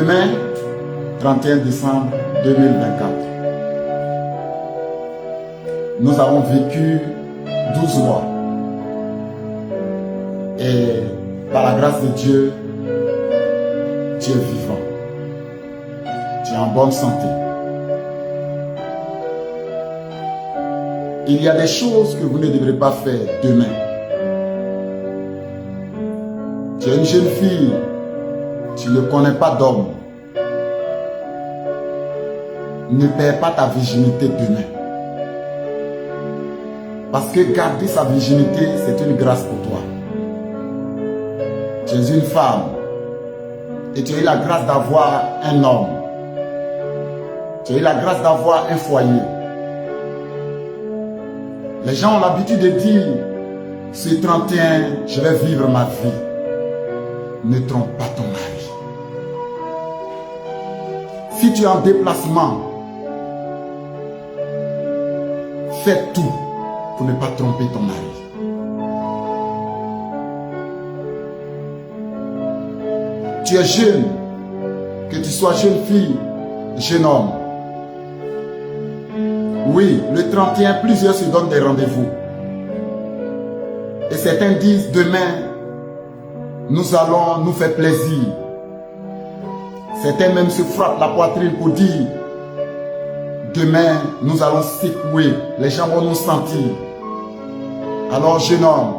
Demain, 31 décembre 2024, nous avons vécu 12 mois. Et par la grâce de Dieu, tu es vivant. Tu es en bonne santé. Il y a des choses que vous ne devrez pas faire demain. Tu es une jeune fille, tu ne connais pas d'homme. Ne perds pas ta virginité demain. Parce que garder sa virginité, c'est une grâce pour toi. Tu es une femme et tu as eu la grâce d'avoir un homme. Tu as eu la grâce d'avoir un foyer. Les gens ont l'habitude de dire, ce 31, je vais vivre ma vie. Ne trompe pas ton mari. Si tu es en déplacement, fais tout pour ne pas tromper ton mari. Tu es jeune, que tu sois jeune fille, jeune homme. Oui, le 31, plusieurs se donnent des rendez-vous. Et certains disent, demain, nous allons nous faire plaisir. Certains même se frappent la poitrine pour dire, demain, nous allons secouer, les gens vont nous sentir. Alors, jeune homme,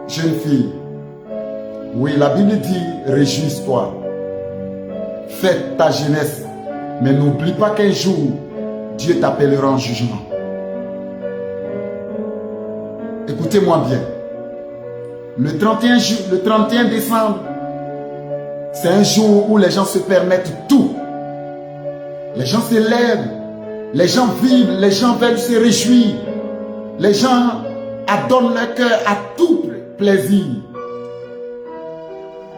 jeune fille, oui, la Bible dit, réjouis-toi. Fête ta jeunesse, mais n'oublie pas qu'un jour, Dieu t'appellera en jugement. Écoutez-moi bien. Le 31 décembre, c'est un jour où les gens se permettent tout. Les gens se lèvent, les gens vivent, les gens veulent se réjouir. Les gens adonnent leur cœur à tout plaisir.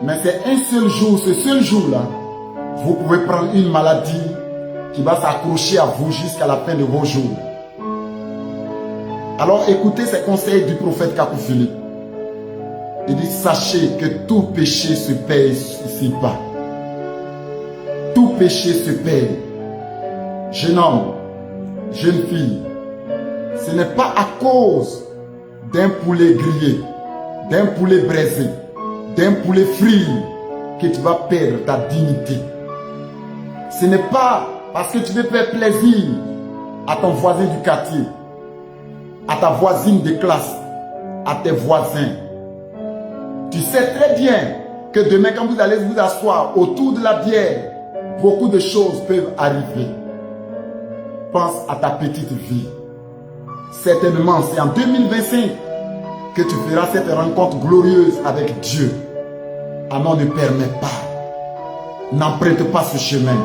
Mais c'est un seul jour, ce seul jour-là, vous pouvez prendre une maladie qui va s'accrocher à vous jusqu'à la fin de vos jours. Alors écoutez ces conseils du prophète Kakou Philippe. Il dit, sachez que tout péché se paye ici-bas. Tout péché se paye. Jeune homme, jeune fille, ce n'est pas à cause d'un poulet grillé, d'un poulet braisé, d'un poulet frit que tu vas perdre ta dignité. Ce n'est pas parce que tu veux faire plaisir à ton voisin du quartier, à ta voisine de classe, à tes voisins. Tu sais très bien que demain, quand vous allez vous asseoir autour de la bière, beaucoup de choses peuvent arriver. Pense à ta petite vie. Certainement, c'est en 2025 que tu feras cette rencontre glorieuse avec Dieu. Alors ne permets pas. N'emprunte pas ce chemin.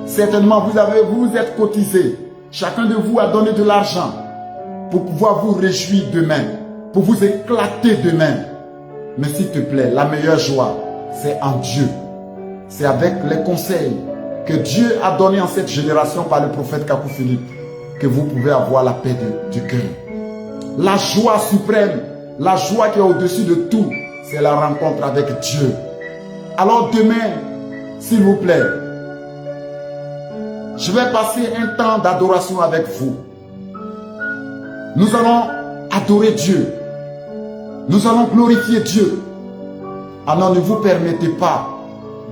Certainement, vous êtes cotisé. Chacun de vous a donné de l'argent pour pouvoir vous réjouir demain, pour vous éclater demain. Mais s'il te plaît, la meilleure joie, c'est en Dieu. C'est avec les conseils que Dieu a donnés en cette génération par le prophète Kakou Philippe que vous pouvez avoir la paix du cœur. La joie suprême, la joie qui est au-dessus de tout, c'est la rencontre avec Dieu. Alors demain, s'il vous plaît, je vais passer un temps d'adoration avec vous. Nous allons adorer Dieu. Nous allons glorifier Dieu. Alors ne vous permettez pas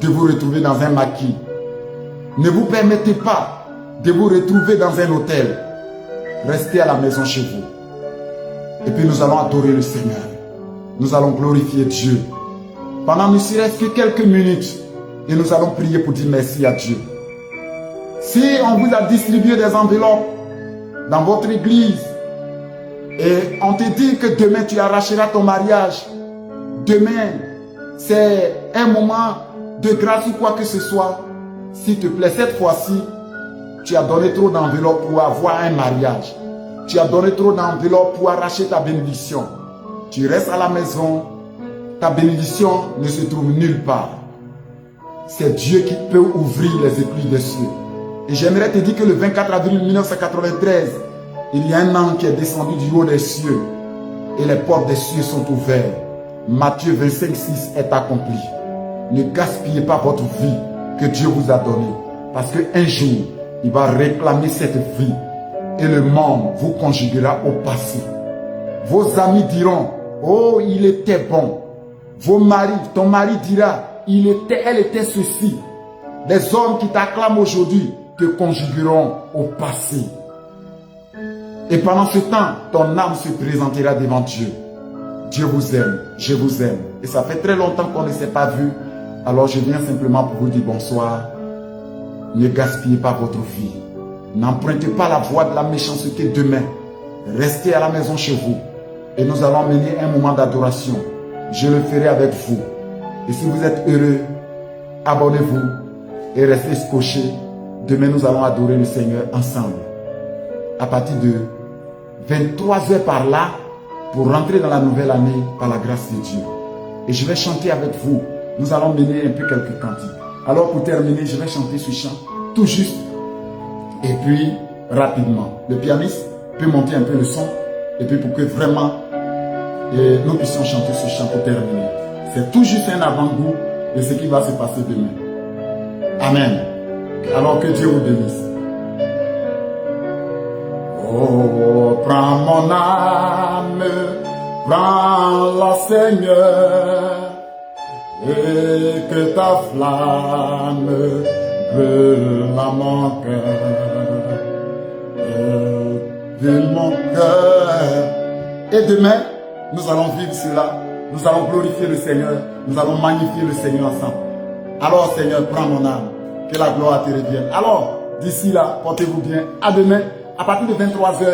de vous retrouver dans un maquis. Ne vous permettez pas de vous retrouver dans un hôtel. Restez à la maison chez vous. Et puis nous allons adorer le Seigneur. Nous allons glorifier Dieu. Pendant ne serait-ce que quelques minutes. Et nous allons prier pour dire merci à Dieu. Si on vous a distribué des enveloppes dans votre église et on te dit que demain tu arracheras ton mariage, demain c'est un moment de grâce ou quoi que ce soit, s'il te plaît, cette fois-ci, tu as donné trop d'enveloppes pour avoir un mariage. Tu as donné trop d'enveloppes pour arracher ta bénédiction. Tu restes à la maison, ta bénédiction ne se trouve nulle part. C'est Dieu qui peut ouvrir les écluses des cieux. Et j'aimerais te dire que le 24 avril 1993, il y a un ange qui est descendu du haut des cieux et les portes des cieux sont ouvertes. Matthieu 25, 6 est accompli. Ne gaspillez pas votre vie. que Dieu vous a donné. Parce qu'un jour, il va réclamer cette vie et le monde vous conjuguera au passé. Vos amis diront, oh, il était bon. Vos maris, ton mari dira, elle était ceci. Les hommes qui t'acclament aujourd'hui te conjugueront au passé. Et pendant ce temps, ton âme se présentera devant Dieu. Dieu vous aime, je vous aime. Et ça fait très longtemps qu'on ne s'est pas vu. Alors je viens simplement pour vous dire bonsoir. Ne gaspillez pas votre vie. N'empruntez pas la voie de la méchanceté demain. Restez à la maison chez vous. Et nous allons mener un moment d'adoration. Je le ferai avec vous. Et si vous êtes heureux, abonnez-vous et restez scotchés. Demain, nous allons adorer le Seigneur ensemble. À partir de 23h par là, pour rentrer dans la nouvelle année par la grâce de Dieu. Et je vais chanter avec vous. Nous allons mener un peu quelques cantiques. Alors pour terminer, je vais chanter ce chant tout juste. Et puis, rapidement. Le pianiste peut monter un peu le son. Et puis pour que vraiment, nous puissions chanter ce chant pour terminer. C'est tout juste un avant-goût de ce qui va se passer demain. Amen. Alors que Dieu vous bénisse. Oh, prends mon âme, prends-la Seigneur, et que ta flamme brûle à mon cœur, brûle mon cœur. Et demain, nous allons vivre cela, nous allons glorifier le Seigneur, nous allons magnifier le Seigneur ensemble. Alors Seigneur, prends mon âme, que la gloire te revienne. Alors, d'ici là, portez-vous bien, à demain. À partir de 23h,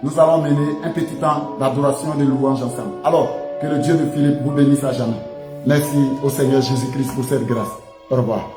nous allons mener un petit temps d'adoration et de louange ensemble. Alors, que le Dieu de Philippe vous bénisse à jamais. Merci au Seigneur Jésus-Christ pour cette grâce. Au revoir.